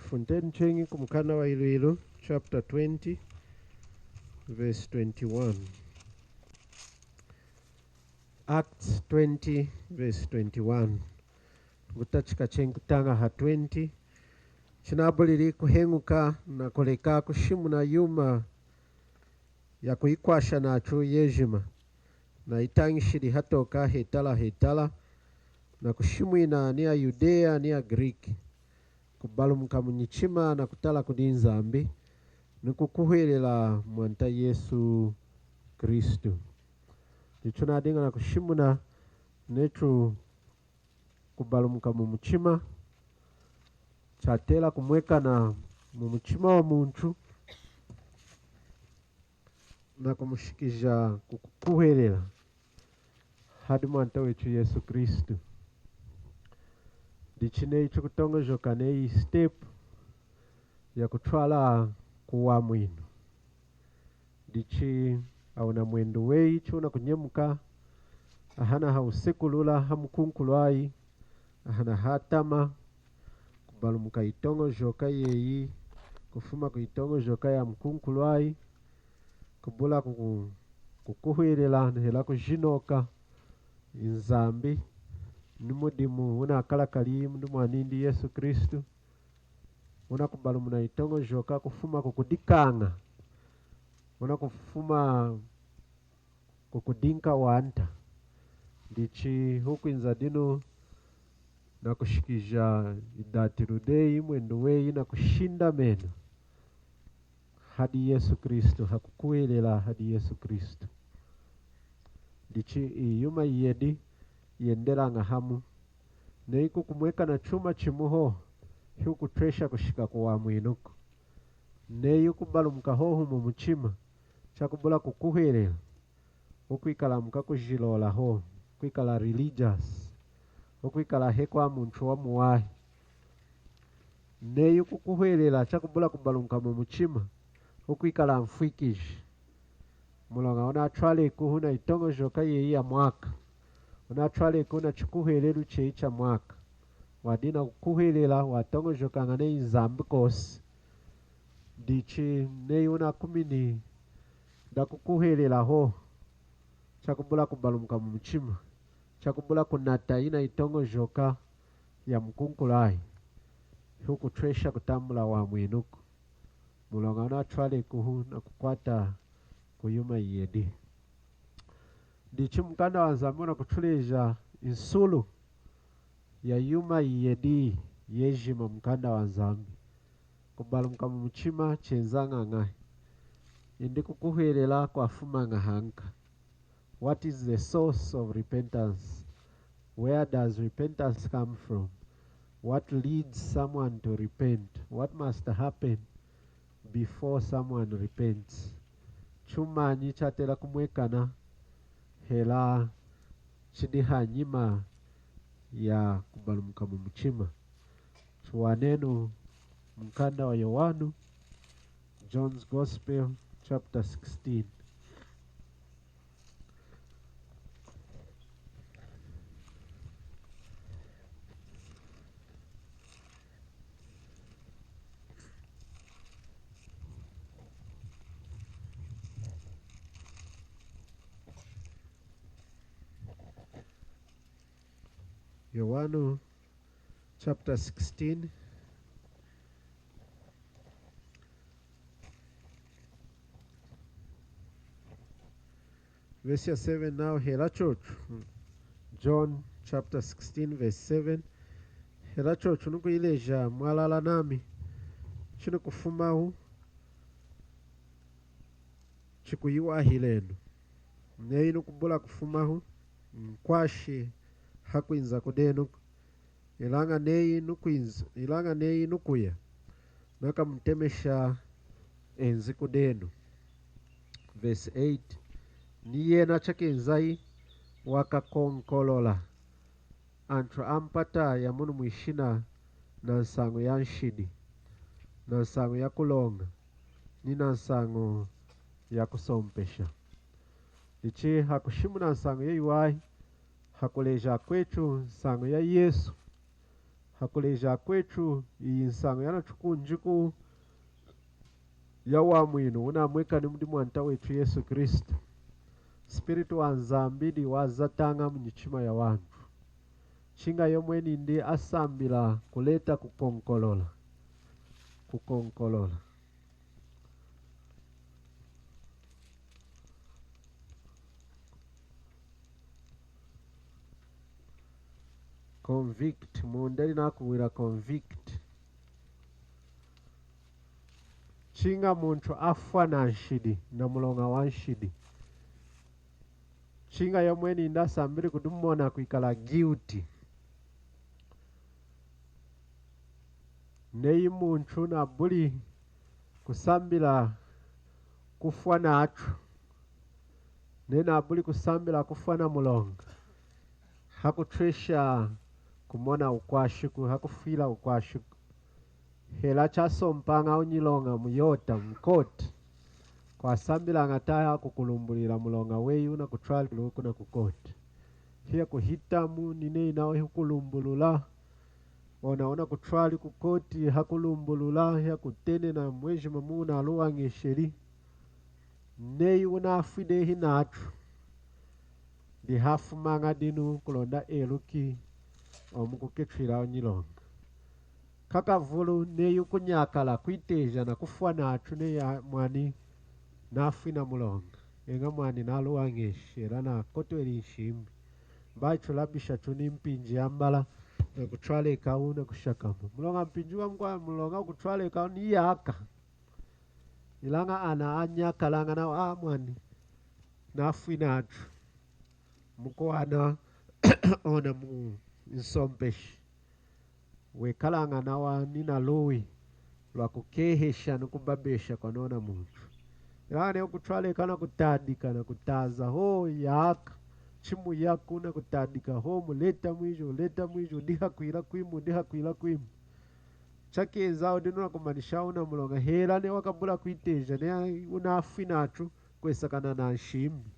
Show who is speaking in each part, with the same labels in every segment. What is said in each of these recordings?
Speaker 1: Fontaine Chengi kumkana wa Iloilo, chapter 20, verse 21. Acts 20, verse 21. Gutachika chenkutanga ha 20. Chinabuliri kuhenguka na koleka kushimu na yuma ya kuikwasha nacho yejima. Na itangishiri hatoka hetala na kushimwina ni ya Yudea ni ya Greek. Kubalumuka munyichima na kutala kudinzambi nukukuhwelela mwanta Yesu Kristu. Nichuna dinga na kushimuna nechu kubalumuka mumuchima chatela kumweka na mumuchima wa muntu na kumushikija kukukuhwelela hadi mwanta wechu Yesu Kristu. Dichine icho kutongojoka nei step ya kutwala kuwa mwinu. Dichi auna mwendo wei chuna kunyemuka ahana hausekulula hamukunkulwai ahana hatama kubalumuka itongojoka yeyi kufuma kuitongojoka ya mkunkulwai kubula kukuhwelela hela kujinoka inzambi numudimu una kalakali mundu anindi Yesu Kristu una kubalumuna itongojoka kufuma kukudikanga una kufuma kukudinka wanta dichi huku inzadinu na kushikija idatirudei mwendo wei na kushinda meno hadi Yesu Kristu hakukuelela hadi Yesu Kristu dichi iyuma yedi yendela ngahamu neiku kumweka na chuma chimuho huku tresha kushika kuwa mwinuku neyu kubalumuka hohu mumuchima chakubula kukuhwelela ukuikala muka kujilola ho kuikala religious ukuikala hekwa muntu wa muwahi neyu kukuhwelela chakubula kubalumuka mumuchima ukuikala mfwikishi mulonga unatwale kuhuna itongojoka yeyi ya mwaka unatwale kuna chikuhwelelu cheicha mwaka wadina kukuhwelela watongojoka ngane inzambi kosi dichi neyi unakumini da kukuhwelela ho chakubula kubalumuka mumuchima chakubula kunata ina itongojoka ya mkunkulai huku tresha kutambula wa mwinuku mulonga unatwale kuhu na kukwata kuyuma yedi dichi mkanda wa nzambi na kutuleja insulu ya yuma yedi yejima mkanda wa nzambi kubalumuka mumuchima chenzanga ngai indi kukuhwelela kwa fuma ngahanka. What is the source of repentance? Where does repentance come from? What leads someone to repent? What must happen before someone repents? Chuma nyichatela kumwekana hela chidiha nyima ya kubalumuka mumuchima chuanenu mkanda wa Yohanu John's Gospel chapter 16. Yohanu chapter 16 verse 7 now hela church. John chapter 16 verse 7 hela church nuku ileja mwalala nami chino kufumahu chikuyiwa hilenu neyi nukubula kufumahu mkwashi hakuinza kudenu ilanga neyi nukuya naka mtemesha enzi kudenu. Verse 8 niye na chakenzai wakakonkolola antra ampata ya munu mwishina na nsango ya nshidi na nsango ya kulonga ni na nsango ya kusompesha ichi hakushimu na nsango ya yuwahi hakuleja kwetu nsango ya Yesu hakuleja kwetu insango yana chukunjiku ya wa mwino unamweka ni mdimu wanta wetu Yesu Kristo. Spiritu wa nzambidi wazatanga mnyichima ya wantu. Chinga yomweni ndi asambila kuleta kukonkolola. Kukonkolola. Convict. Mundeli na kuwira convict. Chinga muntu afwa na nshidi. Na mulonga wa nshidi. Chinga yomweni ndi asambili kudumona kuikala guilty. Neyi muntu na buli kusambila kufwa na atu. Nena buli kusambila kufwa na mulonga. Hakutresha kumona ukwashiku, hakufila ukwashiku. Hela chaso mpanga unyilonga muyota mkoti. Kwa sambila ngataya kukulumbulila mulonga weyu na kutwali luku na kukoti. Hiya kuhitamu nine inawe hukulumbulula. Ona kutwali kukoti hakulumbulula. Hiya kutene na mweji mamuna aluwa ngesheri. Nei unafide hinatu. Di hafu manga dinu kulonda eluki omukuketwila onyilonga. Kaka vulu neyu kunyakala kuiteja na kufwa natu neya mwani nafina mulonga. Enga mwani naluwa ngeshera na koto elishimbi. Bacho labisha tuni mpinji ambala na kutwale ikau na kushakamu. Mulonga mpinjuwa mkwa mulonga kutwale ikau ni yaka. Ilanga ana anyaka langa na mwani nafina atu. Muko ana ona mu insompeshi. Wekalanga nawa nina lowi. Lwa kukehesha nukubabesha kwa nona muntu. Ilanga kutwale kana kutadika na kutaza. Ho yaka. Chimu yaku na kutadika. Ho muleta mwijo. Diha kuila kuimu. Chake zao dinu na kumanisha una mulonga. Hela ne wakabula kuiteja. Ne unafina atu kwesakana na nshimbi.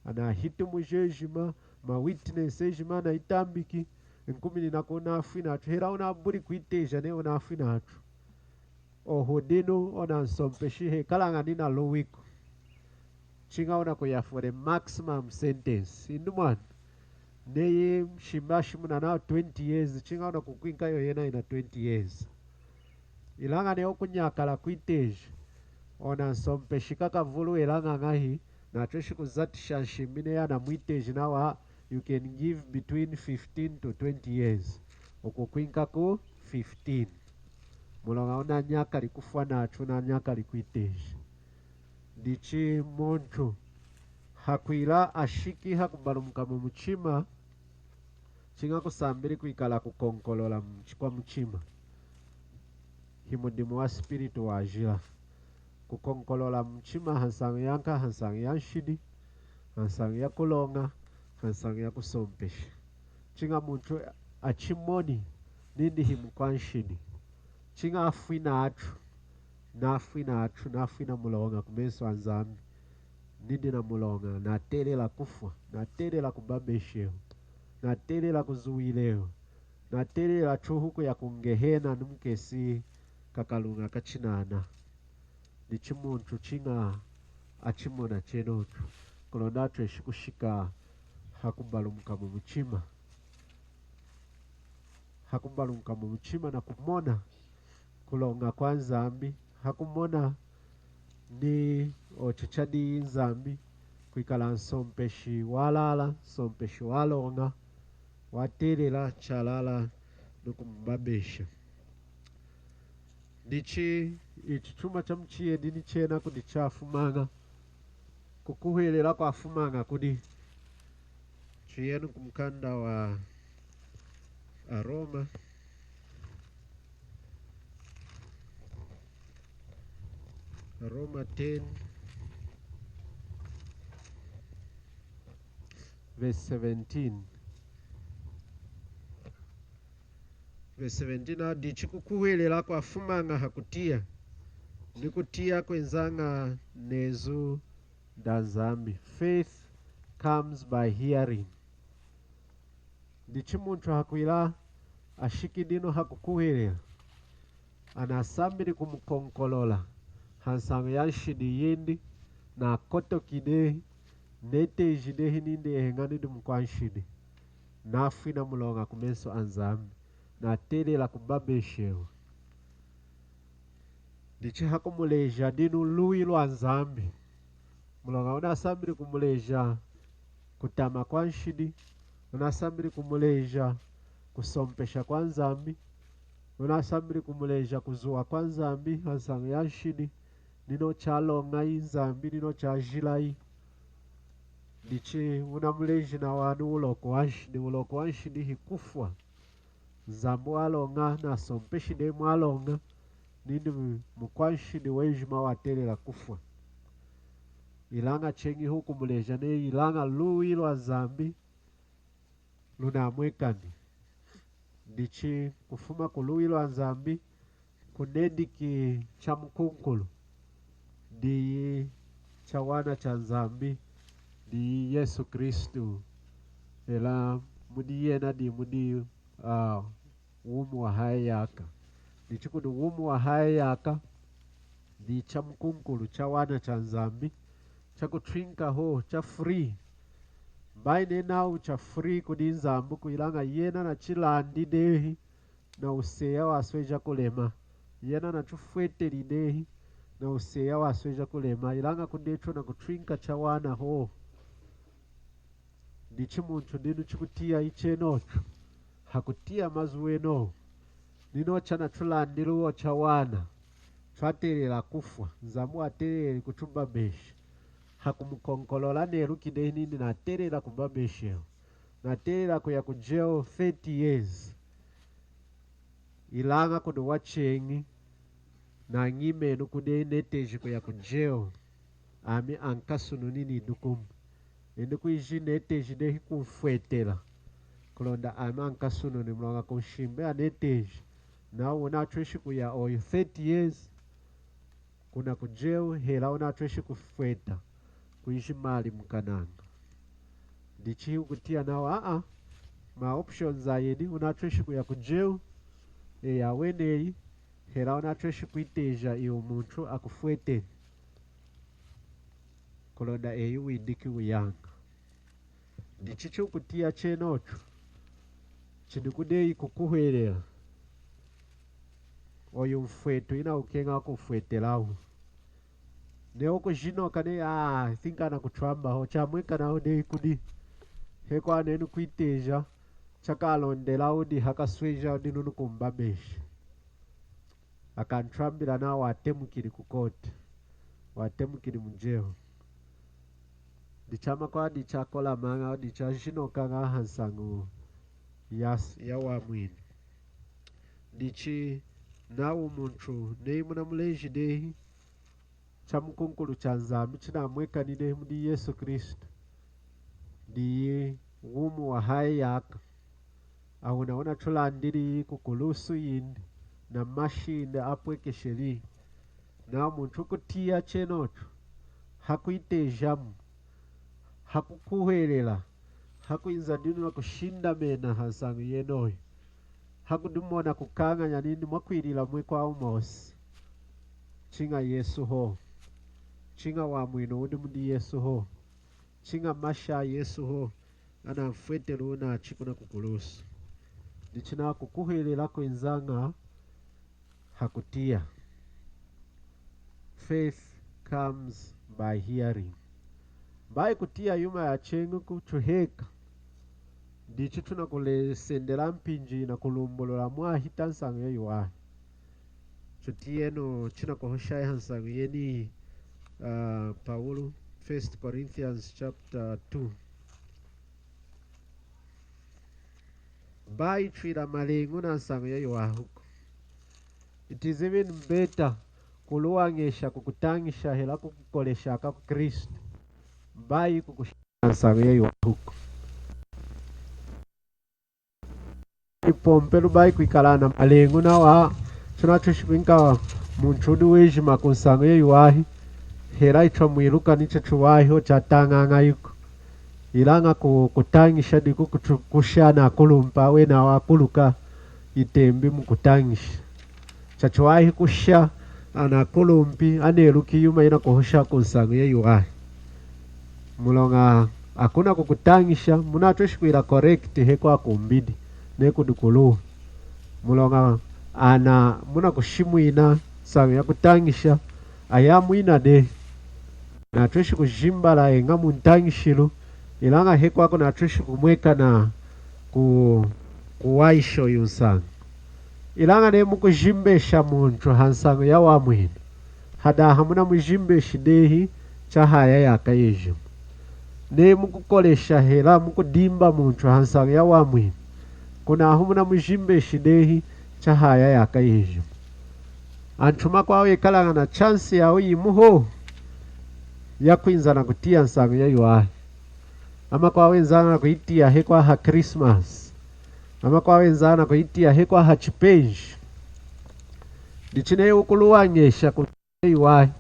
Speaker 1: Ana hitu mujejima, ma witness ejima na itambiki, nkumini nako unafina atu. Hera unaburi kuiteja ne unafina atu. Oho dinu ona nsompeshi he kalanga nina lowiku. Chinga una kuya for the maximum sentence. Indumwan. Neye mshimbashi muna nao 20 years. Chinga una kukwinka yoyena ina 20 years. Ilanga ne okunyakala kuiteja. Ona nsompeshi kaka vulu ilanga ngahi. Na treshi kuzatisha nshimine ya na mwiteji na wa you can give between 15 to 20 years. Okukwinka ku 15. Mulonga una nyaka likufwa na achuna nyaka likuiteji. Dichi muntu. Hakuila ashiki hakubalumuka mumuchima. Chinga kusambiri kuikala kukonkolola kwa mchima. Himudimu wa spiritu wa ajila. Kukonkolola mchima hansang yanka, hansang yanshidi, hansang ya kulonga, hansang ya kusompeshi. Chinga muntu achimoni nindi himu kwa nshidi. Chinga afina atu, nafina mulonga kumeso anzami. Nindi na mulonga, na tele la kufwa, na tele la kubabesheo, na tele la kuzuileo, na tele la chuhuku ya kungehena numkesi kakalunga kachinana. Dichimuntu chinga achimona chenotu. Kolondatu eshikushika hakubalumuka mumuchima. Hakubalumuka mumuchima na kumona kulonga kwa nzambi. Hakumona ni ochichadi nzambi. Kuikala nsompeshi walala, nsompeshi walonga. Watelela chalala nukumbabesha. Dichi ichichuma cha mchie dini chena kudichafu manga. Kukuhelela kwa fumanga kudi. Chienu kumkanda wa Aroma. Aroma 10 verse 17. Verse 17 dichi kukuhelela kwa fumanga hakutia. Nikutia kwenzanga nezu dazambi. Faith comes by hearing. Dichi muntu hakuila ashikidino hakukuhilila anasambili kumukonkolola hansango yanshidi yindi na koto kidehi nete jidehi ninde ehengani dumkwanshidi nafina mulonga kumenso anzambi na telela kubabeshewa ndichi hakumuleja dinu lui lwa nzambi mulonga unasambili kumuleja kutama kwa nshidi unasambili kumuleja kusompesha kwa nzambi unasambili kumuleja kuzuwa kwa nzambi hansango ya nshidi nino chalonga inzambi nino chajilai ndichi unamuleji na wanu uloko wanshidi hikufwa nzambu walonga na sompeshi demu walonga nindi mkwanshidi wejima watelela kufwa ilanga chengi huku muleja ne ilanga lui lwa zambi lunamwekani ndichi kufuma kului lwa nzambi kunediki cha mkunkulu di chawana cha nzambi di Yesu Kristu ela mudi yena di mudi wumu wa haya yaka ndichi kudu wumu wa haya yaka di cha mkunkulu cha wana cha nzambi cha kutrinka ho cha free baine nao cha free kudi nzambu kuilanga yena na chilandi dehi na useya wasweja kulema yena na chufwete lidehi na useya wasweja kulema ilanga kundecho na kutrinka cha wana ho ndichi muntu ndinu chikutia ichenocho hakutia mazuweno nino chana chulandiluo cha wana chwaterela kufwa nzambu aterele kuchumba beshi hakumukonkolola neru kidehi nini naterela kubabesheo naterela kuya kujeo 30 years ilanga kudu wachengi na ngimenu kudehi neteji kuya kujeo ami ankasunu nini dukumu indi kuishi neteji dehi kumfwetela kulonda ami ankasunu ni mlonga kumshimbe aneteji na unatweshi kuya oyo 30 years kuna kujeo hela unatweshi kufweta kuishi mali mkananga ndichi ukutia nao ma options ayedi unatweshi kuya kujeo ya wenei hela unatweshi kuiteja iyo muntu akufwete kulonda eyu windiki uyanga ndichi chukutia chenocho chindikudeyi kukuhwelela oyo mfweto ina ukenga kufwetelawo neo kujinoka ne thinkana kutramba ho chamweka naho deyi kudi hekwa nenu kuiteja chakalondela udi hakasweja udi nunu kumbabesha akantrambila na watemukiri kukote watemukiri mujeo dichama kwa dichakola manga dichashinoka nga hansangu ya wamwini dichi nawo muntu neimu na muleji dehi cha mkunkulu cha nzambi china mweka ni dehi mudi Yesu Kristu di wumu wa hai yaka awunaona chulandiri kukulusu yindi na mashinde apweke sheri na muntu kutia chenocho hakuitejamu hakukuhwelela hakuinza dinu na kushinda mena hansangu yenoyo hakudumona kukanganya nini mwakwilila mwekwa umosi chinga Yesu ho chinga wa mwino udi mudi Yesu ho chinga masha Yesu ho ana mfwete luna chikuna kukulusu ndichina kukuhwelela kwenzanga hakutia faith comes by hearing by kutia yuma ya chengu kuchuheka ndichi tunakulesendela mpinji na kulumbolola mwahita nsangu ya yuwahi chutieno china kuhoshaya hansangu yeni Paulo 1 Corinthians chapter 2 by chwila malengu na nsangu ya yuwahuko it is even better kuluwangesha kukutangisha hela kukukolesha kwa Kristo by kukushika nsangu ya yuwahuko ipompelu bai kuikalana malengu na wa tunatushipinka muntu wejima kunsango ye yuwahi hera icho mwiruka nicho chuwahi ho chatanganga yuko ilanga kutangisha diku kushana kulumpa we na wakuluka itembi mukutangisha chachowahi kusha ana kolompi aneluki yuma ina kohosha kunsangu ya yuwahi mulonga akuna kukutangisha munatweshikuila correct heko akumbidi nekudukulu mulonga ana muna kushimwina sangu ya kutangisha ayamwina de natweshi kujimbala enga muntangishilo ilanga heko ako natweshi kumweka na kuwaisho yunsangu ilanga ne mukujimbesha muntu hansangu ya wamwina hada hamuna mujimbeshi dehi chahaya yakayejimu ne mukukolesha hela mukudimba muntu hansangu ya wamwina kuna humuna mujimbeshi dehi chahaya yakayejimu antuma kwawe kalanga na chance yawe yimuho ya kuinzana kutia nsangu ya yuwahi ama kwa wenzana kuitia hekwa ha Christmas ama kwa wenzana kuitia hekwa ha chipenji dichine ukuluwanyesha kutia yuwahi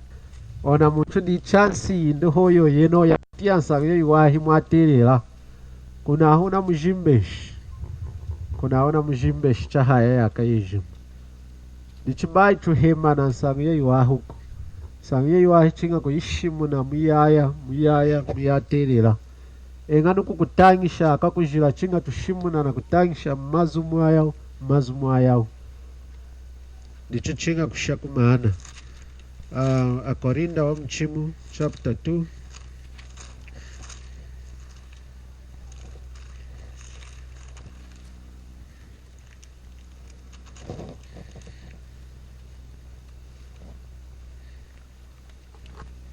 Speaker 1: ona muntu di chance ndo hoyo yeno ya kutia nsangu ya yuwahi mwaterera kuna huna mujimbeshi chahaya yakayejimu dichibai tuhema na nsangu ya yuwahi huko sangu ya yuwahi chinga kuishimu na muyaterera engano kukutangisha akakujira chinga tushimuna na kutangisha mazumu ayao ndicho chinga kushakumana Akorinda wa mchimu chapter 2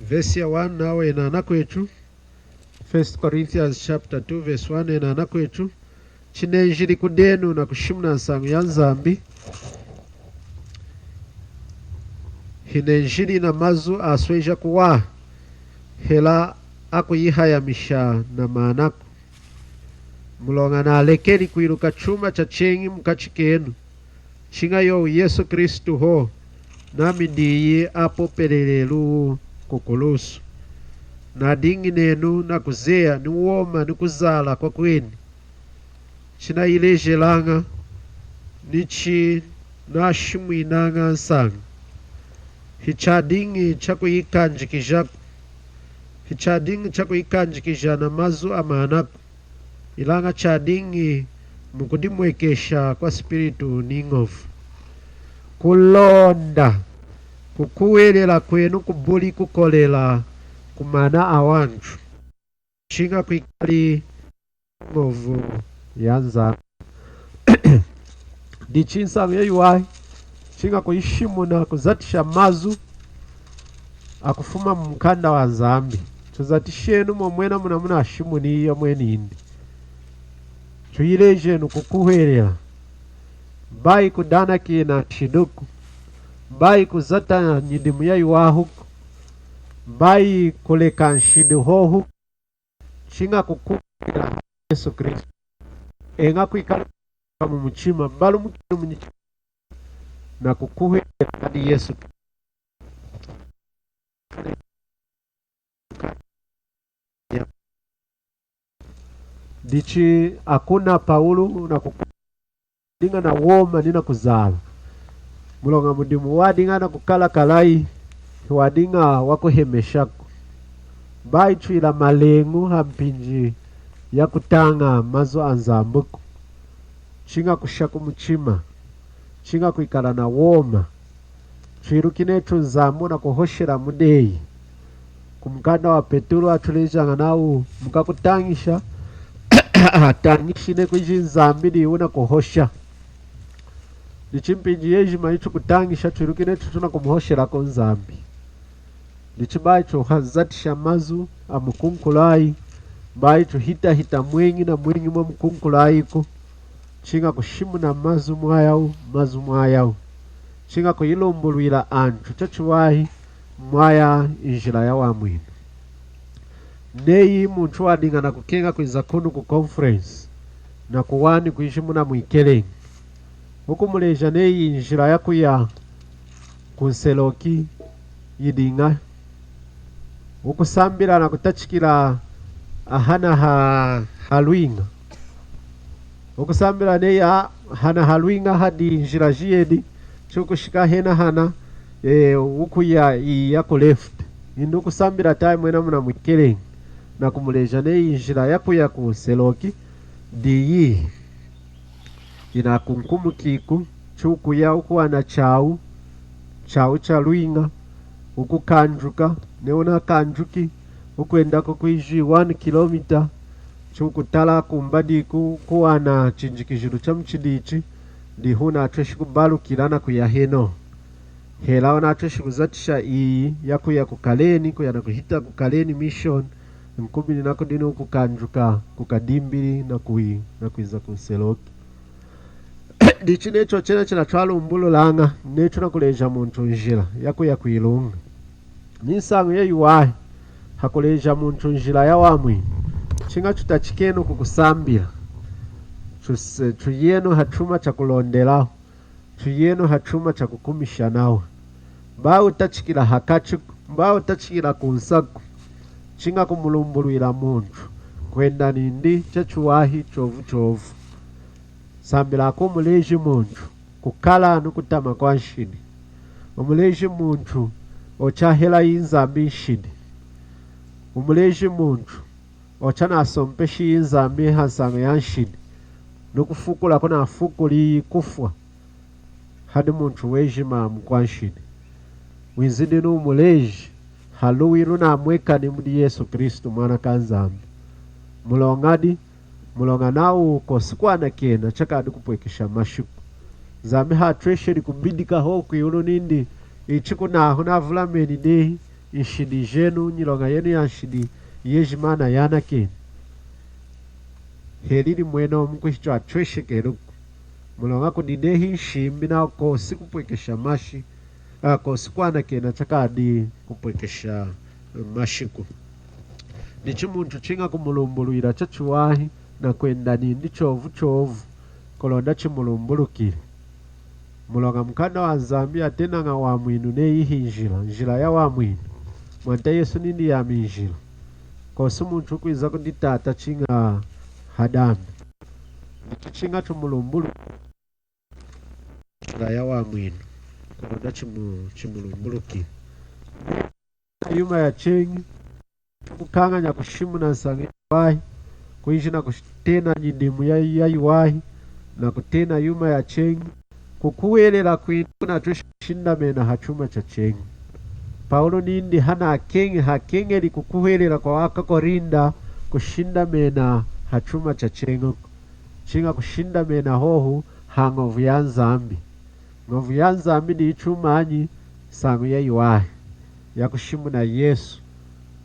Speaker 1: verse ya 1 nawe inana kwetu 1 Corinthians chapter 2 verse 1 inana kwetu chinenjiri kudenu na kushimuna nsangu ya nzambi hinenjiri na mazu asweja kuwa hela akuyihayamisha na maanaku mulonga na alekeni kuiruka chuma cha chengi mkachikenu chinga yo Yesu Kristu ho nami ndiye apo pelelelu kukulusu na dingi nenu na kuzea ni uoma ni kuzala kwa kweni china ileje langa nichi na shimwinanga nsanga hichadingi chako ikanjikija na mazu amaanaku ilanga chadingi mukudimwekesha kwa spiritu ningofu kulonda kukuwelela kwenu kubuli kukolela kumana awanju chinga kuikali ngovu yanza dichinsangu ya yuwahi chinga kuishimuna kuzatisha mazu akufuma mkanda wa zambi tuzatishenu momwena muna ashimuni ya mwenindi tuyilejenu kukuwelela bai kudana kina shiduku bai kuzata nyidimu ya yuwahuku bai kuleka nshidu hohu chinga kukuwelela Yesu Kristo enga kuikala mu muchima balu mukinu munyichima na kukuwelela hadi Yesu dichi akuna Paulo na dinga na woma nina kuzala mulonga mudimu wadinga na kukala kalai wadinga wako hemeshako bai chuila malengu hampinji ya kutanga mazo anzambuku chinga kushaku muchima chinga kuikala na woma chuirukinetu nzambu na kuhoshera mudeyi kumkanda wa Peturo atulejanga nau mukakutangisha tangishine kuji nzambi diuna kuhosha dichimpinji yeji maichu kutangisha chuirukinetu tuna kumuhoshera ko nzambi dichibacho hazatisha mazu amukunkulai baicho hita mwengi na mwengi mwa mukunkulai ko chinga kushimu na mazu mwayau chinga kuyilombulwila antu chachuwahi mwaya injila ya wamwinu neyi muntu wadinga na kukenga kuiza kunu ku conference na kuwani kuishimu na mwikelengi huku muleja neyi injila ya kuya kunseloki yidinga huku sambila na kutachikila ahana halwinga okusambila neya hana halwinga hadi njira jiyedi chukushika hena hana uku ya ku left indu kusambila tayi mwena muna mwikele na kumuleja neyi njira yakuya ku Seloki diyi ina kunkumu kiku chukuya uku ana chau cha lwinga uku kanjuka neona kanjuki ukwenda kukuiji 1 kilomita chukutala kumbadiku kuwana chinjikijiru cha mchidichi dihuna atweshi kubalukilana kuya heno hela wana atweshi kuzatisha iyi yakuya kukaleni kuyana kuhita kukaleni mission mkubili nako dino kukanjuka kukadimbili na kuiza kuseloki dichi necho chena twala umbulo langa necho nakuleja muntu njira yakuya kuilunga nisangu ye yuwahi hakuleja muntu njira ya wamwi chinga tutachikeno kukusambila tuyeno hatuma cha kulondelaho tuyeno hatuma cha kukumisha nawe mbao utachikila hakachuku mbao utachikila kunsaku chinga kumulumbuluila muntu kwenda nindi chachuwahi chovu sambila ako muleji muntu kukala nukutama kwa nshini umuleji muntu ochahela inzambi nshini umuleji muntu ochana asompeshi inzambi hansanga ya nshini nukufukula kuna fukuli kufwa hadi muntu wejima mkwa nshini wizidi umuleji haluwiru na mweka ni mudi Yesu Kristu mwana kanzambi mulonga nao uko sikuana kena chaka adi kupwekesha mashuku zambi hatwesheri kubidika hoku yulu nindi ichiku nahu na vulameni nehi inshidi jenu nyilonga yenu ya nshidi yejimana yana kena helili mweno mkwishicho atweshe keruku mulonga kudinehi nshimbi na uko sikupwekesha mashi ako sikuana kena chaka adi kupwekesha mashiku nichi muntu chinga kumulumbuluira chachuwahi na kwenda nindi chovu kolonda chimulumbulukile mulonga mkanda wa nzambi atena nga wa mwinu neyihi njira ya wa mwinu mwanta Yesu nindi ya minjila kosu muntu kwiza kunditata chinga hadambi nichi chinga chumulumbulu njira ya wa mwinu kolonda chimulumbulukile yuma ya chengi kukanganya kushimu na nsangi wahi kuishi na kutena nyindimu ya yuwahi na kutena yuma ya chengi kukuwelela kwinu na tushinda mena hachuma cha chengi Paulo nindi hana hakenge li kukuwelela kwa waka korinda kushinda mena hachuma cha chengi chinga kushinda mena hohu hangovu ya nzambi ngovu ya nzambi ni ichumanyi sangu ya yuwahi ya kushimu na Yesu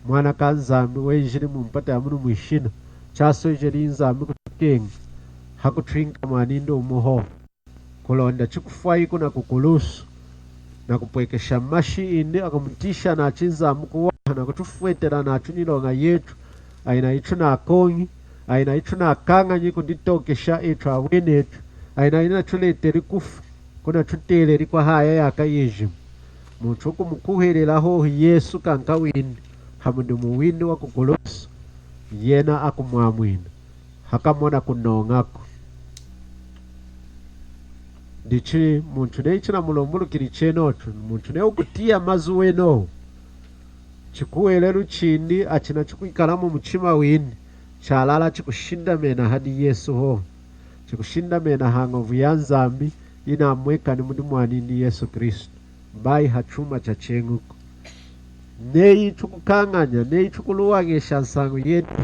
Speaker 1: mwana kanzambi wenjiri mumpata ya munu mwishina chaso ijeri nzambi kutukengi hakutrinka mwanindo umuho kulonda chikufaiku na kukulusu na kupwekesha mashi indi akamutisha na chinzambi kuwaha na kutufwetera na chunilonga yetu aina itu na kongi aina itu na kanga nyiku ditokesha itu awenetu aina ina chuleteri kufu kuna chuteleri kwa haya yaka yejimu muntu kumukuhelela hohi Yesu kanka windi hamundu muwindi wa kukulusu yena akumwamwina hakamona kunongako ndichi muntu neichina mulombulukili chenocho muntu ne ukutia mazuwe no chikuwelelu chindi achina chikuikalamu muchima windi chalala chikushinda mena hadi Yesu ho chikushinda mena hangovu ya nzambi ina mweka ni mundu mwanini Yesu Kristu bai hachuma cha chenguko neyi chukukanganya neyi chukuluwangesha nsangu yetu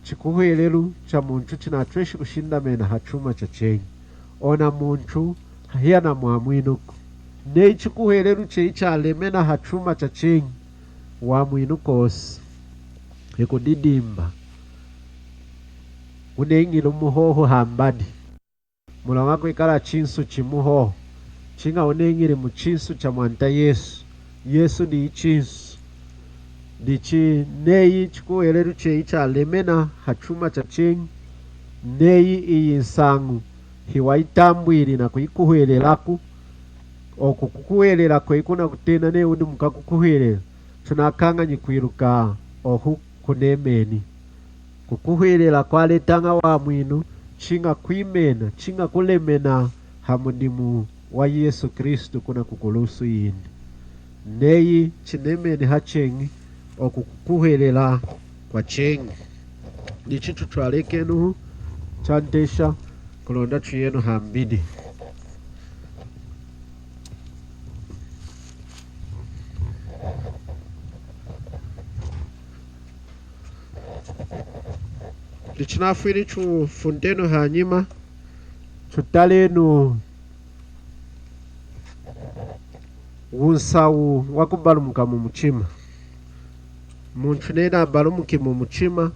Speaker 1: chikuwelelu cha muntu chinatweshi kushinda mena hachuma cha chengi ona muntu hiyana mwamwinuko neyi chikuwelelu cheichalemena hachuma cha chengi wa mwinukosi hikudidimba unengile umuhoho hambadi mulonga kwikala chinsu chimuhoho chinga unengile muchinsu cha mwanta Yesu ni ichinsu dichi neyi chikuwelelu cheichalemena hachuma cha chengi neyi iyi nsangu hiwaitambwili na kuikuwelelaku okukuwelela kwekuna kutena ne undi mukakukuwelela tunakanga nyikwiruka ohu kunemeni kukuwelela kwaletanga wa mwinu chinga kuimena chinga kulemena hamundimu wa Yesu Kristu kuna kukulusu yini neyi chinemene hachengi okukuhelela kwa chengi nichitu twalekenu chantesha kulonda tuyenu hambidi. Lichinafuiri chu fundeno hanyima chutalenu unsawu wakubalumuka mu muchima. Muntu nena abalumuki mu muchima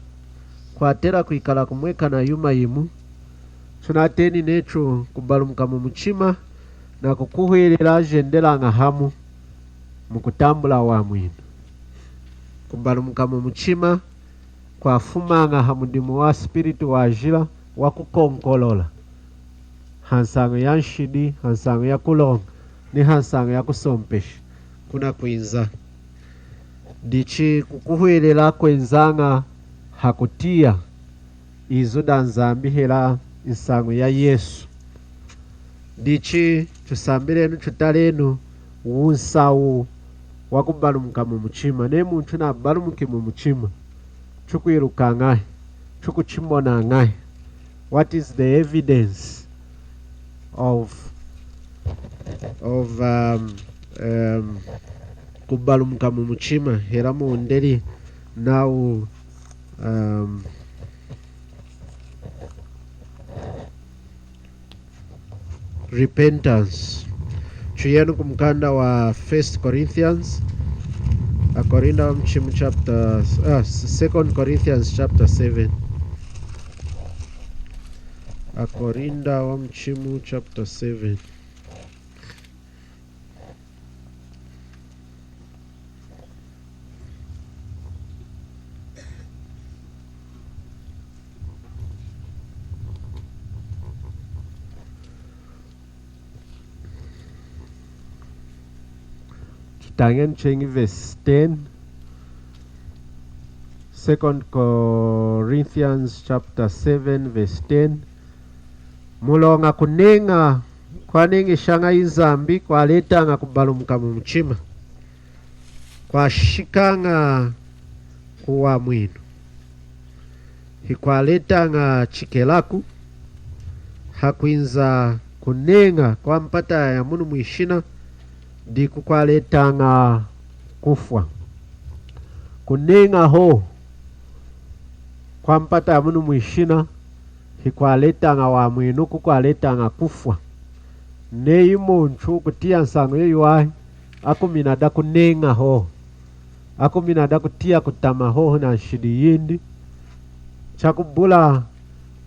Speaker 1: kwatera kuikala kumweka na yuma yimu chunateni necho kubalumuka mu muchima na kukuhwelera jendela nga hamu mukutambula wa mwinu. Kubalumuka mu muchima kwa fumanga hamundimu wa spiritu wa jila wakukonkolola hansango ya nshidi, hansango ya kulonga ni hansango ya kusompesha kuna kuinza dichi kukuhwelela kwenzanga hakutia izo danzambi hela insango ya Yesu dichi chusambirenu chutalenu unsawu wakubalumuka mu muchima ne muntu na balumuki mu muchima chukwiruka ngai chukuchimona ngai. What is the evidence of kubalumuka mu muchima hera mu nderi now repentance chuyenu kumkanda wa 1 Corinthians Akorinda wa mchimu chapter 2 Corinthians chapter 7. Akorinda wa mchimu chapter 7. Tangen chengi verse 10. 2 Corinthians chapter 7 verse 10. Mulonga kunenga kwa nenge shanga izambi kwa letanga kubalumuka mu muchima kwa shikanga kuwa mwinu hikwa letanga chikelaku hakuinza kunenga kwa mpata ya munu mwishina diku kwa letanga kufwa kunenga ho kwa mpata ya munu mwishina hikwa letanga wa mwinu kwa letanga kufwa neyi muntu kutia nsango yeyu akuminada kunenga ho akuminada kutia kutama ho na nshidi yindi chakubula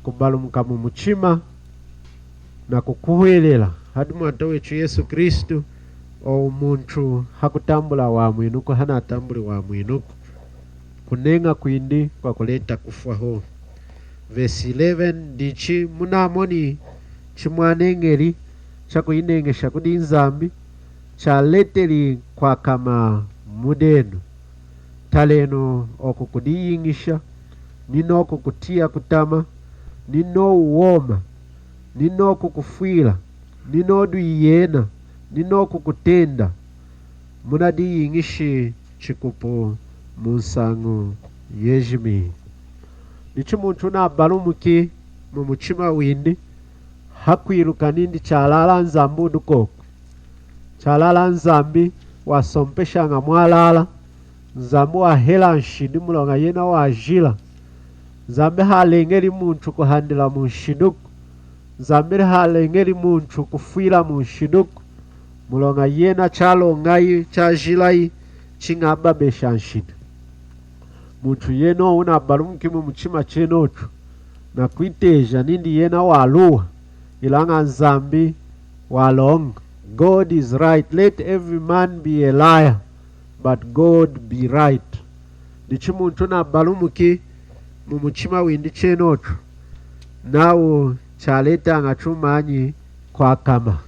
Speaker 1: kubalumuka mu muchima na kukuhwelela hadi mwanta wechu Yesu Kristu o muntu hakutambula wa mwinuko hana atambuli wa mwinuko kunenga kwindi kwa kuleta kufwa ho. Verse 11 dichi munamoni chimwanengeri chakuinengesha kudi nzambi chaleteri kwa kama mudenu taleno okukudiyingisha nino okukutia kutama nino uwoma nino okukufwila nino duyena nino okukutenda munadiyingishi chikupo munsango yejimi. Nichi muntu na balumuki mu muchima windi hakwiruka nindi chalala nzambu dukoko chalala nzambi wasompesha nga mwalala nzambu wa hela nshidi mulonga yena wa jila nzambi halengeri muntu kuhandila mu nshiduku nzambi halengeri muntu kufwila mu nshiduku mulonga yena chalongayi chajilayi chingaba besha nshida muntu yeno una balumuki mu muchima chenotu na kwiteja nindi yena waluwa ilanga nzambi walonga. God is right. Let every man be a liar, but God be right. Dichi muntu na balumuki mu muchima windi chenotu nawo chaleta nga chumanyi kwa kama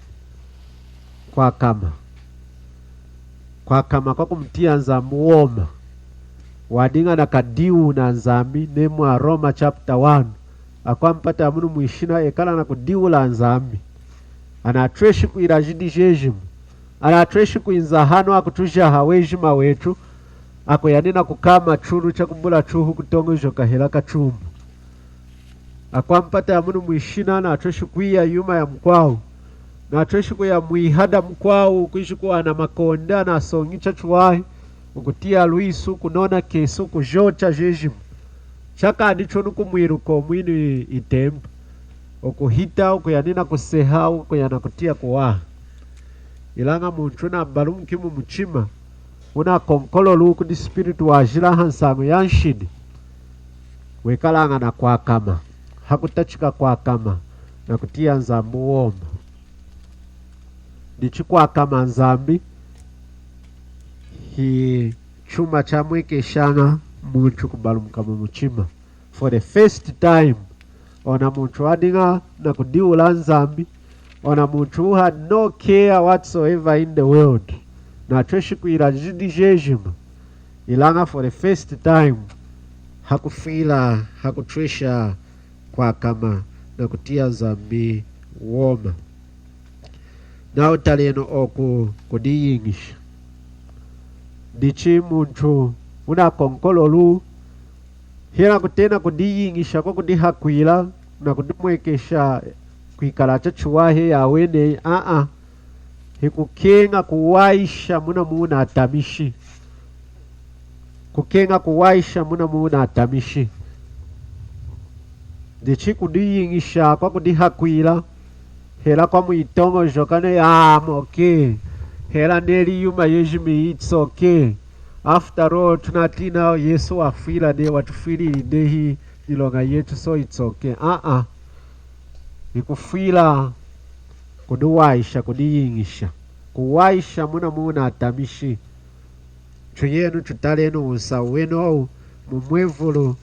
Speaker 1: kwa kumtia nzambu woma wadinga na kadiu na nzambi nemu Roma chapter 1 akwampata munu mwishina ekala na kudiula nzambi anatreshi kuirajidi jejimu anatreshi kuinzahano akutujaha wejima wetu ako yanina kukama churu cha kubula chuhu kutongo jokahela kachumbu akwampata munu mwishina na atreshi kuia yuma ya mkwao na atreshi kuya mwihada mkwao kuishikuwa na makonda na songicha chuwahi ukutia luisu kunona kesu kujocha jejimu chaka adicho nukumwiruko mwini itembu okuhita ukuyanina kuseha ukuyana kutia kuwaha ilanga muntu na mbalumkimu mchima una konkolo luku di spiritu wajira hansangu yanshidi wekalanga na kwa kama hakutachika kwa kama na kutia nzambu womba dichi kwa kama nzambi hi chuma cha mweke shanga muntu kubalumkamu mchima for the first time ona muntu adinga na kudiula nzambi ona muntu who had no care whatsoever in the world na treshi kuira jidi jejima ilanga for the first time hakufila hakutresha kwa kama na kutia zambi woma na utaleno oku kudiyingisha dichi muntu una konkolo lu hira kutena kudiyingisha kwa kudihakwila na kudimwekesha kuikalacha chuwahe ya wene hikukenga kuwaisha muna atamishi kukenga kuwaisha muna atamishi dichi kudiyingisha kwa kudihakwila hela kwa muitongo jokane okay hela neli yuma yejimi it's okay after all tunatina Yesu afila de watufili dehi nilonga yetu so it's okay ikufila kuduwaisha kudiyingisha kuwaisha muna atamishi chuyenu tutalenu usaweno mumwevulu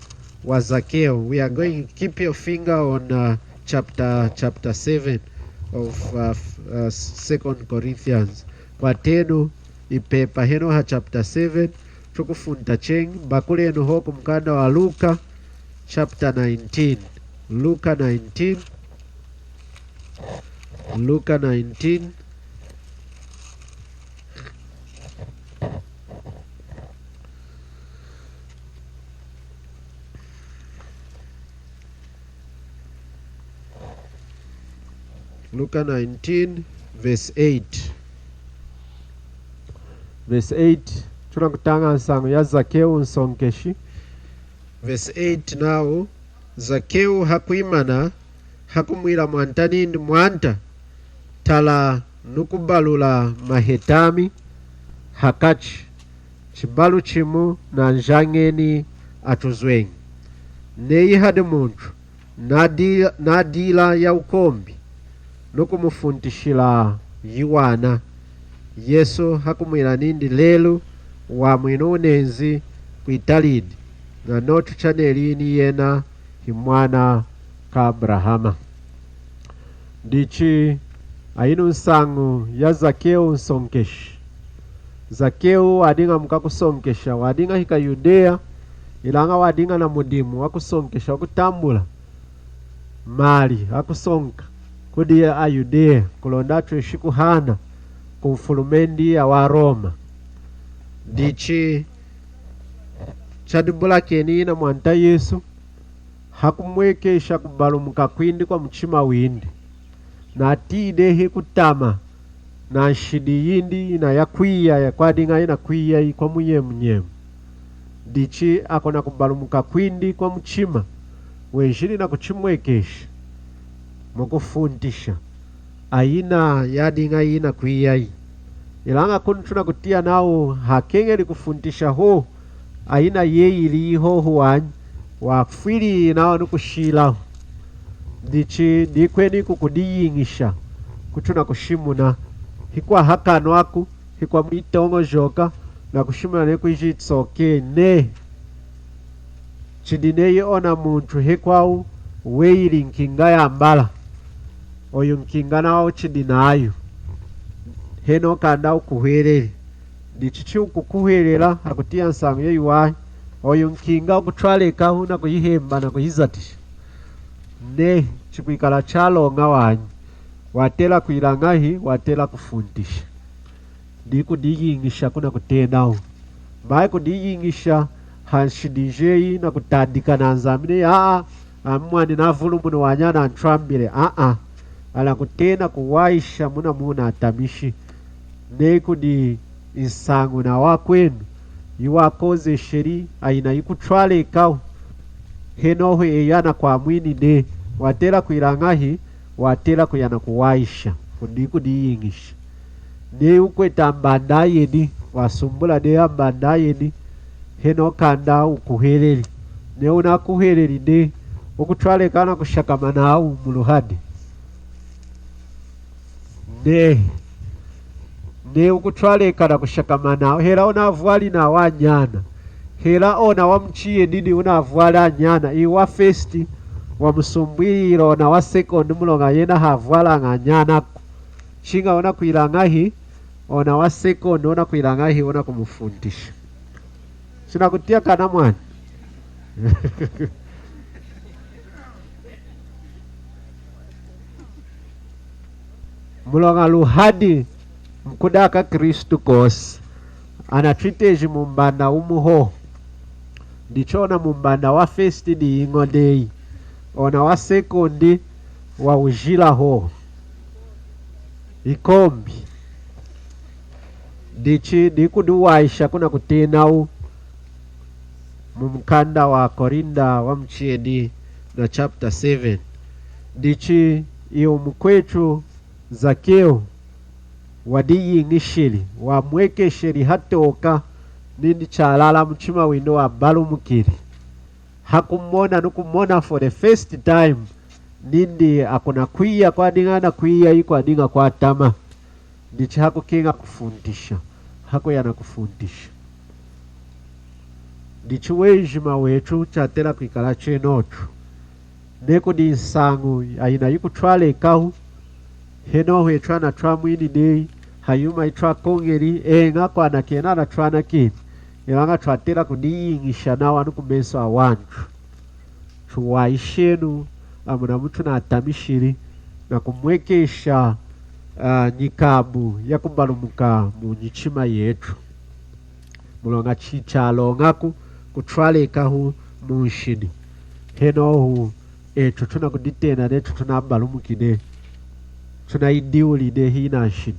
Speaker 1: wa Zakeo. We are going to keep your finger on chapter 7 of 2 Corinthians kwa tenu ipepa heno ha chapter 7 tukufunta cheng bakule eno hoku mkanda wa Luka chapter 19 Luka 19 Luka 19 verse 8 tunakutanga nsango ya Zakeo nsonkeshi. Verse 8 now Zakeo hakuimana hakumwila mwantanindi mwanta tala nukubalula mahetami hakachi chibalu chimu na njangeni atuzwengi neyi hade muntu nadila ya ukombi nukumufundishila yiwana Yesu hakumwila nindi lelu wa mwino unenzi kuitalidi na notu chanelini yena himwana ka Abrahama dichi ainu nsangu ya Zakeo nsonkeshi. Zakeo wadinga mkakusonkesha wadinga hika Yudea ilanga wadinga na mudimu wakusonkesha wakutambula mali wakusonka kudia a Yudea kulondatu ishiku hana kumfulumendi ya wa Roma dichi chadibula keni na mwanta Yesu hakumwekesha kubalumuka kwindi kwa mchima windi na atide hikutama na shidi yindi na yakwiya ya kwa dinga ina kwiya kwa munyemu dichi akona kubalumuka kwindi kwa mchima wenjini na kuchimwekesha mukufundisha aina ya dinga ina kwiya ilanga kuntuna kutia nao hakengeli kufundisha ho aina yeili ho huwanyi wafili nao nukushila dichi dikweni kukudiyingisha kutuna kushimuna hikwa hakano aku hikwa mitongo joka na kushimuna neku ijitsoke ne chidineye ona muntu hikwa weili nkinga ya mbala oyu nkinga nao chidinayo heno kanda ukuhwerere dichichi ukukuhwerera hakutia nsangu yeyu wahi oyu nkinga ukutwaleka huna kuhihemba na kuhizatisha ne chikuikala chalonga wanyu watela kuilangahi watela kufundisha ndikudiyingisha kuna kutenawo mbaye kudiyingisha hanshidijei na kutandika na nzamine amwani navulu muno wanyana ntwambile ala kutena kuwaisha muna atamishi nekudi insangu na wakwenu iwakoze sheri aina ikutwale ikawu henoho eyana kwa mwini ne watela kuilangahi watela kuyana kuwaisha kudiyingisha ne ukweta mbanda yeni wasumbula ne mbanda yeni heno kanda ukuhereri ne unakuhereri ne ukutwale kana kushakamana au muluhadi ne ukutwale kana kushakamana hera unavwali na wanyana hera ona wamchiye nini unavwala nyana iwa first wamusumbwiro na wa second mulonga yena havwala nganyana chinga ona kuilangahi ona wa second ona kuilangahi ona kumufundisha sina kutia kana mwana mulonga luhadi mkudaka Kristu kosi anatwiteji mumbanda umuho ndichona mumbanda wa first di ingondei ona wa second wa ujila ho ikombi ndichi dikuduwaisha kuna kutenau mumkanda wa Korinda wa mchiedi na chapter 7 ndichi iyo mkwechu Zakeo wadiyingishili wamwekesheli hatoka nindi chalala mchima wino wa balu mukiri hakumona nukumona for the first time nindi akuna kuia kwa dingana kuia iko adinga kwa tama ndichi hakukinga kufundisha hako yana kufundisha ndichi wejima wetu chatela kuikala chenotu neko di insangu aina yikutwale ikahu heno hetwana twamwini nei hayuma itwa kongeri enga kwa nakena na twana kini ilanga twatela kudiyingisha na wanu kumeso awantu tuwaishenu amuna mtu na atamishiri na kumwekesha nyikabu ya kumbalumuka munyichima yetu mulonga chichalongaku kutwalekahu munshini henohu etu tuna kuditena netu tuna balumukine tuna idiulide hina shini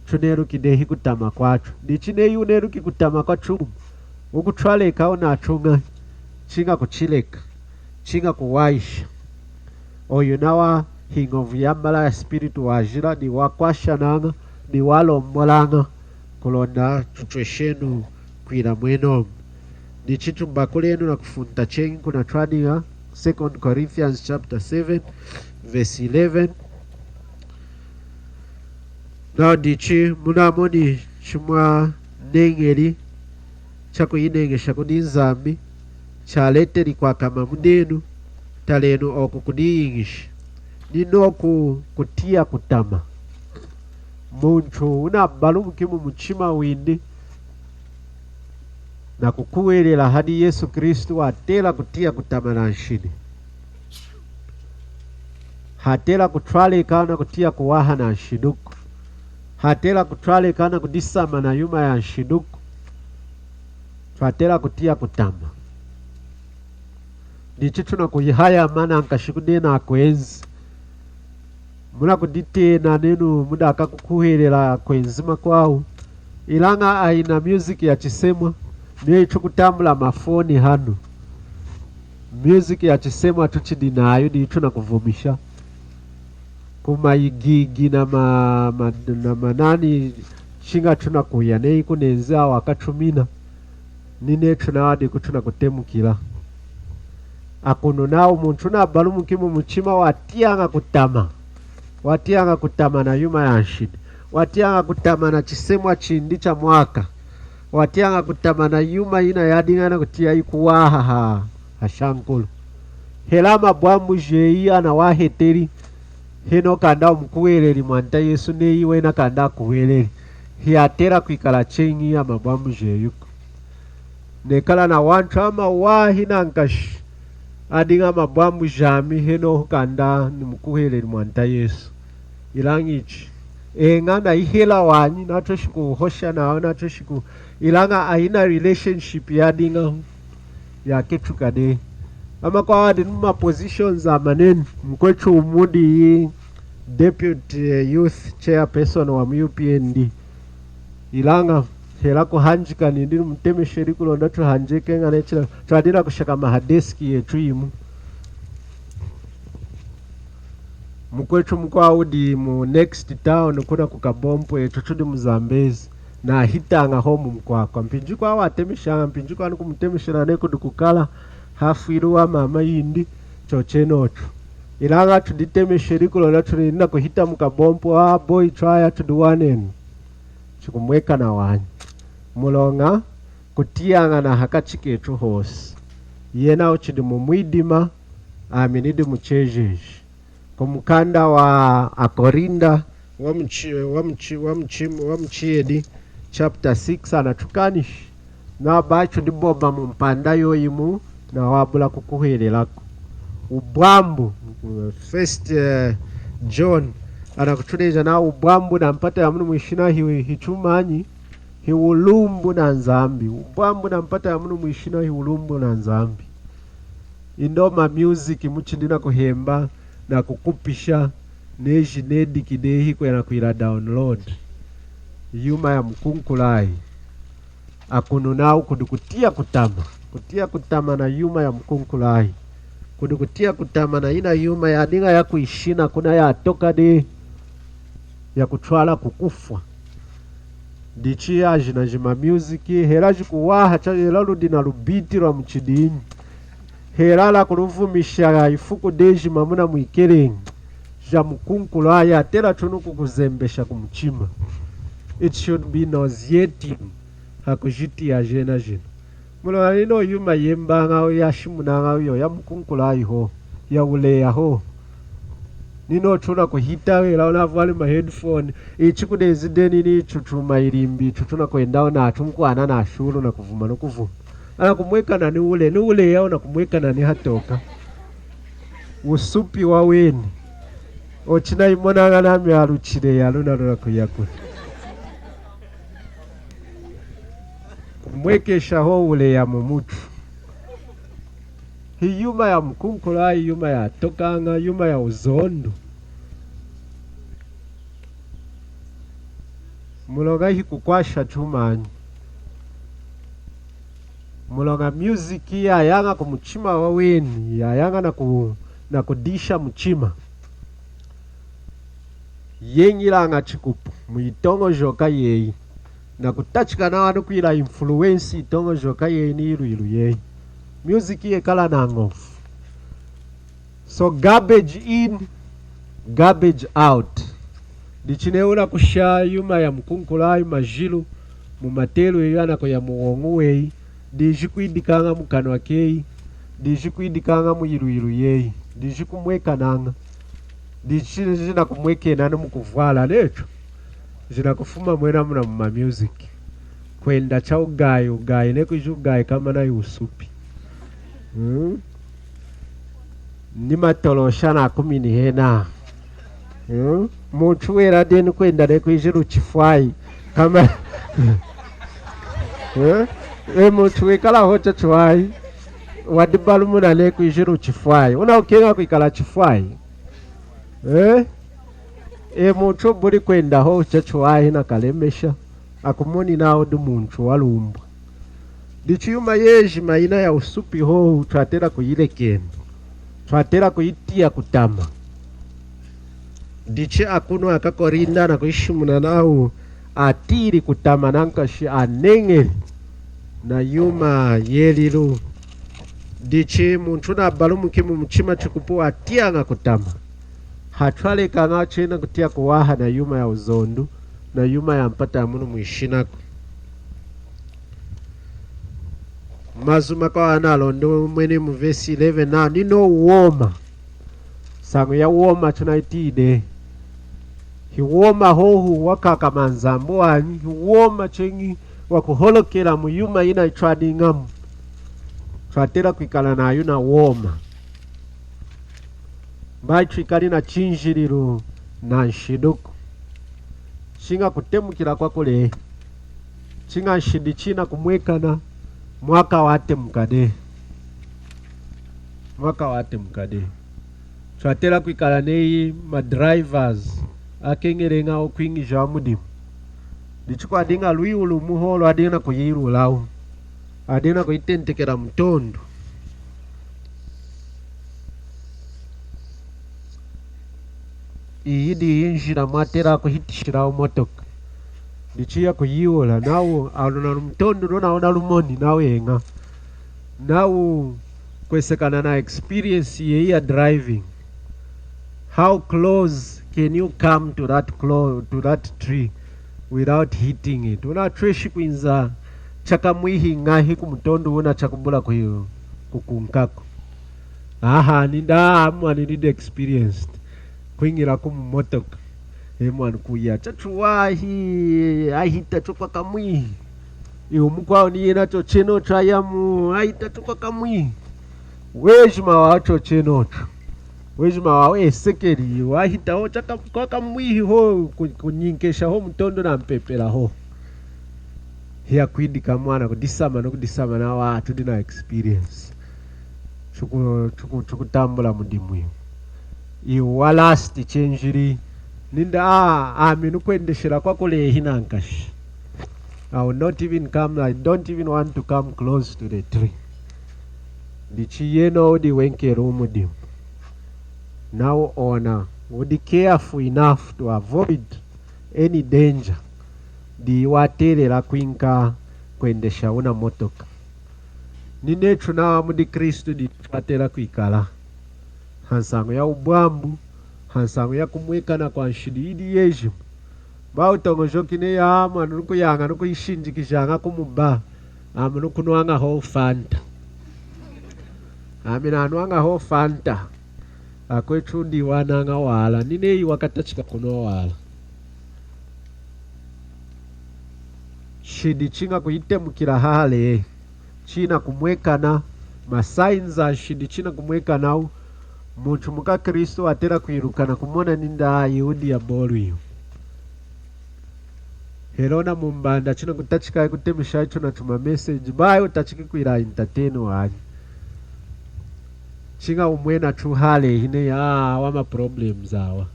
Speaker 1: tunerukide hikutama kwachu ndichine yuneruki kutama kwachu ukutwaleka ona achunga chinga kuchileka chinga kuwaisha oyo nawa hingovu yambala ya spiritu wajira ni wakwasha nanga ni walombolanga kulonda chuchweshenu kuila mweno ni chitu mbakulenu na kufunta chengi kuna twaniga 2 Corinthians chapter 7 verse 11 na ndichi munamoni chumwa nengeli chako yinengesha kudinzambi chaleteri kwa kama mudenu talenu oku kudiyingisha ninoku kutia kutama muntu unabalumukimu muchima windi na kukuwelela hadi Yesu Kristu atela kutia kutama na nshini hatela kutwalekana kutia kuwaha na nshiduku hatela kutwalekana kudisama na yuma ya nshiduku twatela kutia kutama ndichitu na kuyihaya mana nkashikudena akwenzi muna kuditena nenu muda akakukuhelela kwenzima kwao ilanga aina music ya chisemwa niyo ichukutambula mafoni hanu music ya chisemwa tuchidinayo ni ichu na kuvumisha kumayigigi na manani chinga tuna kuya neyi kunenzea wakachumina nine tuna wadi kutuna kutemukila akuno nao muntu na balumukimu muchima watianga kutama na yuma ya nshini watianga kutama na chisemwa chindi cha mwaka watianga kutama na yuma ina yadingana kutia ikuwaha hashankulu helama bwambu jeia na waheteri heno kanda mkuweleri mwanta Yesu neyi wena kanda kuweleri hiatera kuikala chengi ya mabwambu jeyuko nekala na wantu ama wahi na nkashi adinga mabwambu jami heno hukanda nimukuhele mwanta Yesu ilangichi ngana ihela wanyi natoshiku hosha nao natoshiku ilanga aina relationship ya dinga ya ketukade ama kwa wadi numa positions amaneni mkwechu umudi deputy youth chairperson wa MUPND ilanga hela kuhanjika nindini mteme sherikulo ndatu hanjike nga nechila tuadira kushaka mahadeski yetu imu mkwechu mkwa udi mu next town kuna kukabompo yetu chudi mzambezi na hitanga homu mkwa kwa mpinjuku awa atemishanga mpinjuku anu kumtemishana neko dukukala hafu iruwa mama yindi chochenotu ilanga tuditeme sherikulo ndatu nina kuhita mkabompo boy try to do one end chikumweka na wanyi mulonga kutianga na hakachiketu hosi yena uchidi mumwidima aminidi muchejeji kumukanda wa Akorinda wa mchiedi chapter 6 anatukanish na bacho diboba mumpanda yoyimu na wabula kukuhele lako ubwambu first John anakutuleja na ubwambu na mpata ya munu mwishina hichumanyi hiulumbu na nzambi ubwambu na mpata ya munu mwishina hiulumbu na nzambi indoma music muchindina kuhemba na kukupisha neji nedi kidehi kwena kuila download yuma ya mkunkulai akununau kudukutia kutama na yuma ya mkunkulai kudukutia kutama na ina yuma ya dinga ya kuishina kuna ya toka de ya kutwala kukufwa dichi ya jina jima music heraji kuwaha cha helalu dina lubiti wa mchidini herala kuruvumisha ifuku deji mamuna mwikelengi ja mkunkulai atela chunuku kuzembesha kumchima. It should be nauseating hakujiti ya jena. Mulo nino yuma yemba ngao ya shimuna ngao yo ya mkunkulai ho ya uleya ho nino chuna kuhita we launa vali ma headphone ichikude zideni ni chutuma ilimbi chutuna kuendao na atumkuana na ashuru na kuvuma no kuvuma ana kumweka na ni ule yao na kumweka na ni hatoka usupi wa weni ochina imona ngana mi aluchire yaluna na kuyakuna kumwekesha ho ule ya mumutu hi yuma ya mkunkulai yuma ya tokanga yuma ya uzondo mulonga hi kukwasha chumanyi mulonga music ya yanga kumuchima waweni ya yanga na kudisha mchima yenyilanga chikupu muitongo joka yeyi na kutachika na wanu kuila influence itongo joka yeyi ni ilu yeyi music ye kala na ngofu so garbage in garbage out dichineuna kusha yuma ya mkunkulai majilu mumatelu yana ko ya muonguwei dijikuidikanga mukanwa kei dijikuidikanga muilu yeyi dijikumweka nanga dichina kumweke nana mukuvala lecho zina kufuma mwena muna muma music kwenda cha ugayi neko ugayi kama na yusupi ni matolosha na kumini hena mutu wera deni kwenda neko ijiru chifwai kama mutu wekala hocha chwai wadibalu muna neko ijiru chifwai una ukenga kuikala chifwai mutu buri kwenda ho chachwai na kalemesha akumoni nao du muntu walumba dichiyuma yeji maina ya usupi ho twatera kuyilekena twatera kuyitia kutama diche akuno akakorinda na kuishimuna nao atiri kutama nankashi anengeli na yuma yelilu diche muntu na balumuke mu mchima chikupu atianga kutama hatwale kanga chena kutia kuwaha na yuma ya uzondu na yuma ya mpata munu muishinako mazuma kwa analondo mwene mu verse 11 na nino uoma sangu ya uoma tunaitide hiwoma hohu wakaka manzambo wanyi hiwoma chengi wakuholokela mu yuma ina itradingamu twatera kwikala na yuna uoma mbaichikali na chinjililu na nshiduku chinga kutemukila kwa kule chinga nshidi china kumwekana mwaka wate mkade twatela kwikala neyi madrivers akengelenga okwingisha mudimu ndichiko adinga luiulu muholo adinga kuyilulawu adinga kuyitentekela mtondo iyidi yinjira mwatela kuhitishirawo motoka ndichiya kuyiula nawu aluna mtondo nonaona lumoni nawenga nawu kwesekana na experience ye ya driving. How close can you come to that tree without hitting it? Una treshi kwinza chakamwihi ngahi kumutondo una chakubula kukunkako. Aha, ninda mwana need experienced. Kwingira kumumotoka. Mwana kuya chachuwahi ahita chukwa kamwihi. Iyo mkwao ni yena chocheno chayamu ahita chukwa kamwihi. Wejima wacho chenocho. Wejima wawe sekeri wahita ho chaka kwa kamwihi ho kunyinkesha ho mtondo na mpepela ho. Hiya kwidika mwana kudisama na watu dina experience. Chukutambula mudimu iyo. Iyo walasti chenjiri ninda minukwendeshera kwa kule hinankashi. I don't even want to come close to the tree. Dichi yeno odi wenkero mudimu. Now ona would be careful enough to avoid any danger. Di watere la kwinka kwendesha una motoka. Ninechu na mudi Kristo di watera kwikala. Hansango ya ubwambu, hansango ya kumweka na kwa nshidi idi yejimu. Ba utongo jokine ya ama nuku yanga nuku ishinji kishanga kumuba. Ama nuku nuanga ho fanta. Amina nuanga ho fanta. Akwetu ndiwana nga wala nine wakatachika kuno wala shidi chinga kuyitemukila hale china kumwekana masainza shidi china kumwekana muchu muka Kristo atera kuirukana kumona ninda Yehudi ya bolu iyo herona mumbanda china kutachika kutemisha icho na tuma message bayo tachiki kuira entertain wanyi chinga umwena chuhale hine ya wama problems awa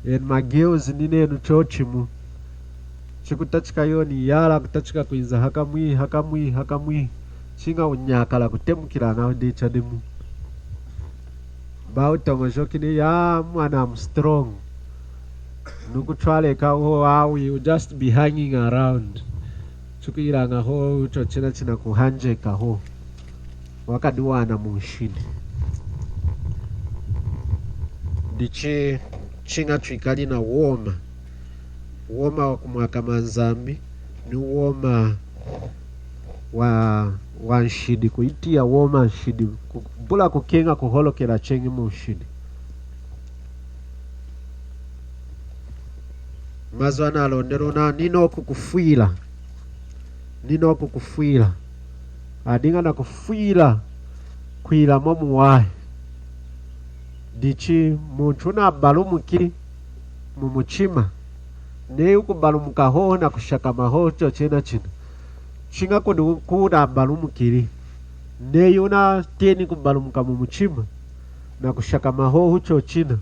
Speaker 1: en mageuzi nine nuchochimu chikutachika yoni yala kutachika kuinza hakamwi chinga unyakala kutemukila na ndicha demu bao tongo jokine ya mwana I'm strong nukuchwale ka ho you just be hanging around chukira nga ho china kuhanje ka ho wakaduwana munshini diche chinga chikali na woma wa kumwaka manzambi ni woma wa nshidi kuitia woma nshidi bula kukenga kuholokela chengi munshidi mazwana alondero na nino kukufuila adinga na kufuila kuila momu wae dichi muntu na balumuki mumuchima ne ukubalumuka ho na kushaka mahocho chena chinga kuda balumukiri ne yuna teni kubalumuka mumuchima na kushaka maho cho china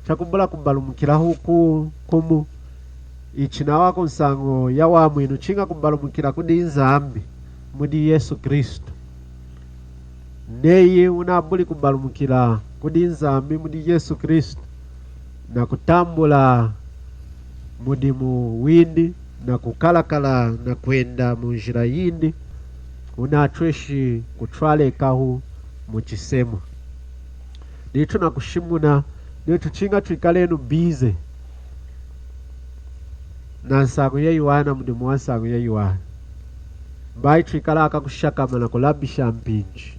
Speaker 1: chakubula kubalumukira huku kumu ichina wako nsango ya wamwinu chinga kubalumukira kudi nzambi mudi Yesu Kristo neye unabuli kubalumukila kudi nzambi mudi Yesu Kristo na kutambula mudi mu windi na kukalakala na kwenda munjira yindi unatweshi kutwale kahu muchisemo nitu na kushimuna nitu chinga tuikalenu bize na nsango ya Yohana mudimu wa nsango ya Yohana bai twikala akakushakama na kulabisha mpinji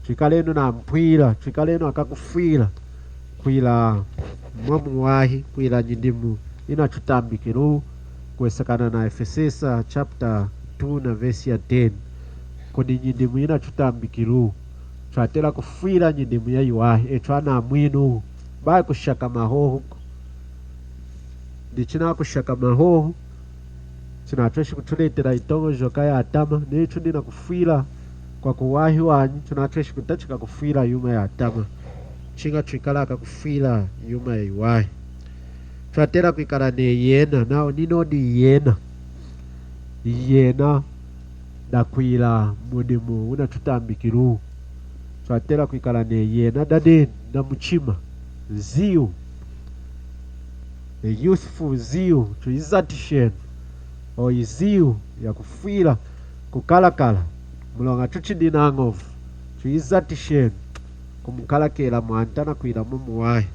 Speaker 1: twikaleno na mpwila twikaleno akakufwila kwila mwamu wahi kwila nyindimu inachutambikiru kuwesakana na Efesesa chapter 2 na verse ya 10 kodi nyindimu inachutambikiru twatela kufwila nyidimu ya yuwahi etwana mwinu bai kushaka mahoho ndichina kushaka mahoho tunatweshi kutuletera itongo joka ya atama nicho ndina kufwila kwa kuwahi wanyu tunatweshi kutachika kufwila yuma ya atama chinga twikalaka kufwila yuma ya yuwahi twatela kwikala ne yena nao ninodi yena dakwila mudimu unatutambikiru twatela kwikala ne yena dade na muchima ziu a youthful ziu tuizatisheni o iziu ya kufwila kukalakala mulonga tuchidina ngovu tuizatisheni kumukalakela mwantana kwila mumuwahi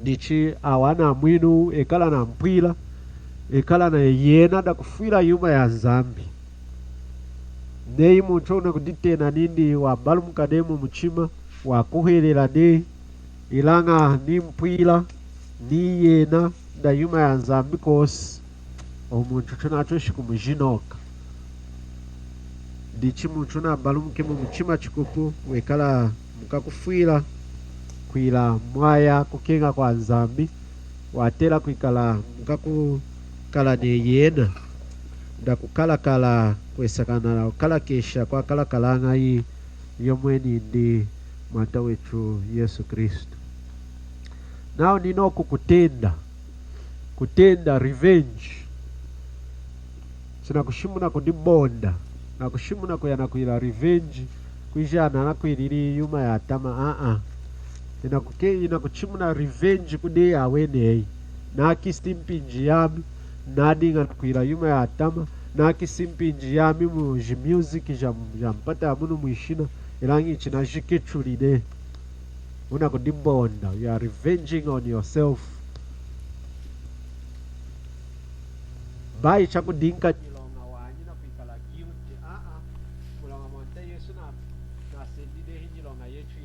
Speaker 1: ndichi awana mwinu ekala na mpwila ekala na yena da kufwila yuma ya zambi nei muntu una kuditena nindi wa balumukademu muchima wa kuhelela nei ilanga ni mpwila ni yena da yuma ya zambi kosi omuntu tunatweshi kumujinoka ndichi muntu na balumukemu muchima chikupu wekala mukakufwila kwila mwaya kukenga kwa nzambi watela kwikala mukakukala ne yena nda kukalakala kwesakana na ukalakesha kwa kalakalanga hii yomweni ndi mwata wetu Yesu Kristo nao ninoku kutenda revenge sina kushimuna kudibonda na kushimuna kuyana kuila revenge kuijana na kuilili yuma ya atama ina kuchimuna revenge kude awenei na kistimpinji yami nadinga kuila yuma ya atama na kisimpinji yami mu music jampata amunu muishina ilangi china jikechulide una kudibonda you are revenging on yourself bai chakudinka nilonga wanyi na kuikala guilty mulonga monte Yesu na sendide nilonga yetu